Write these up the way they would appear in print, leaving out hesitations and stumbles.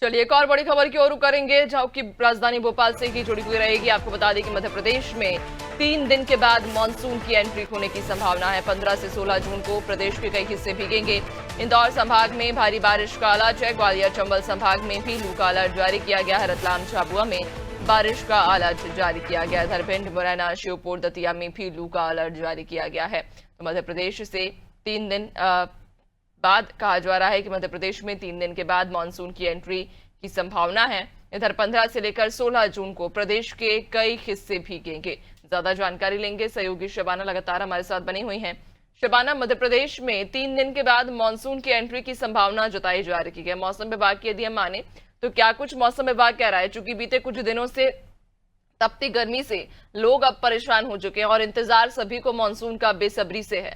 चलिए एक और बड़ी खबर की ओर रुख करेंगे, जहां की राजधानी भोपाल से ही जुड़ी हुई रहेगी। आपको बता दें कि मध्य प्रदेश में 3 दिन के बाद मानसून की एंट्री होने की संभावना है। 15 से 16 जून को प्रदेश के कई हिस्से भीगेंगे। इंदौर संभाग में भारी बारिश का अलर्ट है। ग्वालियर चंबल संभाग में भी लू का अलर्ट जारी किया गया है। रतलाम झाबुआ में बारिश का अलर्ट जारी किया गया है। भिंड मुरैना श्योपुर दतिया में भी लू का अलर्ट जारी किया गया है। तो मध्य प्रदेश से 3 दिन बाद कहा जा रहा है कि मध्य प्रदेश में 3 दिन के बाद मानसून की एंट्री की संभावना है। इधर 15 से लेकर 16 जून को प्रदेश के कई हिस्से भीगेंगे। ज्यादा जानकारी लेंगे, सहयोगी शबाना लगातार हमारे साथ बनी हुई हैं। शबाना, मध्य प्रदेश में 3 दिन के बाद मानसून की एंट्री की संभावना जताई जा रही है। मौसम विभाग की यदि हम माने तो क्या कुछ मौसम विभाग कह रहा है? चूंकि बीते कुछ दिनों से तपती गर्मी से लोग अब परेशान हो चुके हैं और इंतजार सभी को मानसून का बेसब्री से है।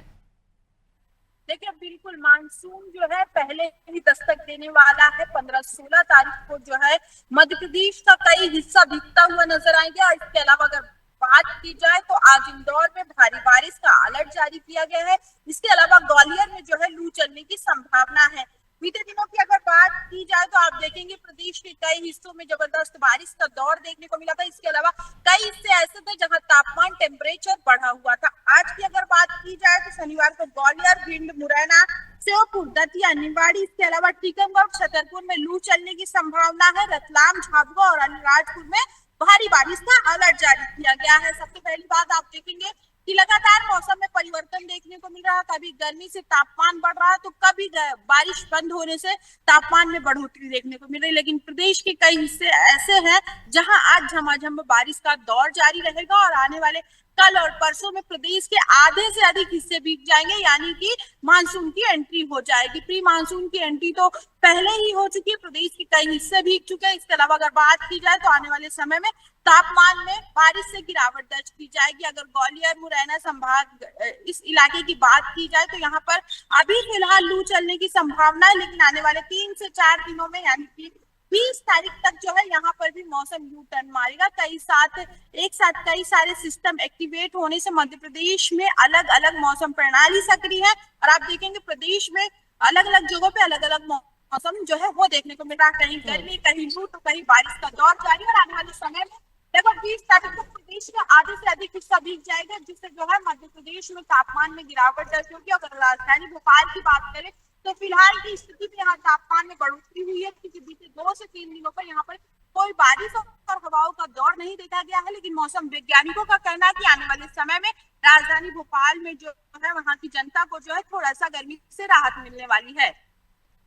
देखिए, बिल्कुल मानसून जो है पहले ही दस्तक देने वाला है। 15-16 तारीख को जो है मध्य प्रदेश का कई हिस्सा भीगता हुआ नजर आएंगे। और इसके अलावा अगर बात की जाए तो आज इंदौर में भारी बारिश का अलर्ट जारी किया गया है। इसके अलावा ग्वालियर में जो है लू चलने की संभावना है। बीते दिनों की अगर बात की जाए तो आप देखेंगे प्रदेश के कई हिस्सों में जबरदस्त बारिश का दौर देखने को मिला था। इसके अलावा कई हिस्से ऐसे थे जहां तापमान टेम्परेचर बढ़ा हुआ था। आज की अगर बात की जाए तो शनिवार को ग्वालियर, भिंड, मुरैना, श्योपुर, दतिया, निवाड़ी, इसके अलावा टीकमगढ़, छतरपुर में लू चलने की संभावना है। रतलाम, झाबुआ और अलीराजपुर में भारी बारिश का अलर्ट जारी किया गया है। सबसे पहली बात आप देखेंगे कि लगातार मौसम में परिवर्तन देखने को मिल रहा है। कभी गर्मी से तापमान बढ़ रहा है तो कभी बारिश बंद होने से तापमान में बढ़ोतरी देखने को मिल रही है। लेकिन प्रदेश के कई हिस्से ऐसे हैं जहां आज झमाझम बारिश का दौर जारी रहेगा और आने वाले कल और परसों में प्रदेश के आधे से अधिक हिस्से भीग जाएंगे, यानी कि मानसून की एंट्री हो जाएगी। प्री मानसून की एंट्री तो पहले ही हो चुकी है, प्रदेश के कई हिस्से भीग चुके हैं। इसके अलावा अगर बात की जाए तो आने वाले समय में तापमान में बारिश से गिरावट दर्ज की जाएगी। अगर ग्वालियर, मुरैना संभाग इस इलाके की बात की जाए तो यहाँ पर अभी फिलहाल लू चलने की संभावना है, लेकिन आने वाले 3 से 4 दिनों में यानी कि 20 तारीख तक जो है यहाँ पर भी मौसम यू टर्न मारेगा। एक साथ कई सारे सिस्टम एक्टिवेट होने से मध्य प्रदेश में अलग अलग मौसम प्रणाली सक्रिय है और आप देखेंगे प्रदेश में अलग अलग जगहों पे अलग अलग मौसम जो है वो देखने को मिल रहा है। कहीं गर्मी, कहीं लू तो कहीं बारिश का दौर जारी है। और आने वाले समय में लगभग 20 तारीख तक प्रदेश का आधे से अधिक हिस्सा भीग जाएगा, जिससे जो है मध्य प्रदेश में तापमान में गिरावट दर्ज होगी। अगर राजधानी भोपाल की बात करें तो फिलहाल की स्थिति में यहाँ तापमान में बढ़ोतरी हुई है, क्योंकि बीते 2 से 3 दिनों पर यहाँ पर कोई बारिश और हवाओं का दौर नहीं देखा गया है। लेकिन मौसम वैज्ञानिकों का कहना है कि आने वाले समय में राजधानी भोपाल में जो है वहाँ की जनता को जो है थोड़ा सा गर्मी से राहत मिलने वाली है।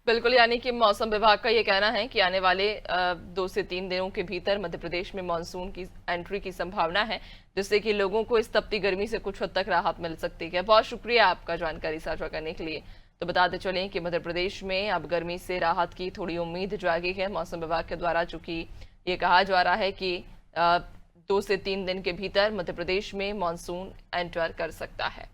बिल्कुल, यानी कि मौसम विभाग का ये कहना है कि आने वाले 2 से 3 दिनों के भीतर मध्य प्रदेश में मानसून की एंट्री की संभावना है, जिससे कि लोगों को इस तपती गर्मी से कुछ हद तक राहत मिल सकती है। बहुत शुक्रिया आपका जानकारी साझा करने के लिए। तो बताते चलें कि मध्य प्रदेश में अब गर्मी से राहत की थोड़ी उम्मीद जागी है मौसम विभाग के द्वारा, चूंकि ये कहा जा रहा है कि 2 से 3 दिन के भीतर मध्य प्रदेश में मानसून एंटर कर सकता है।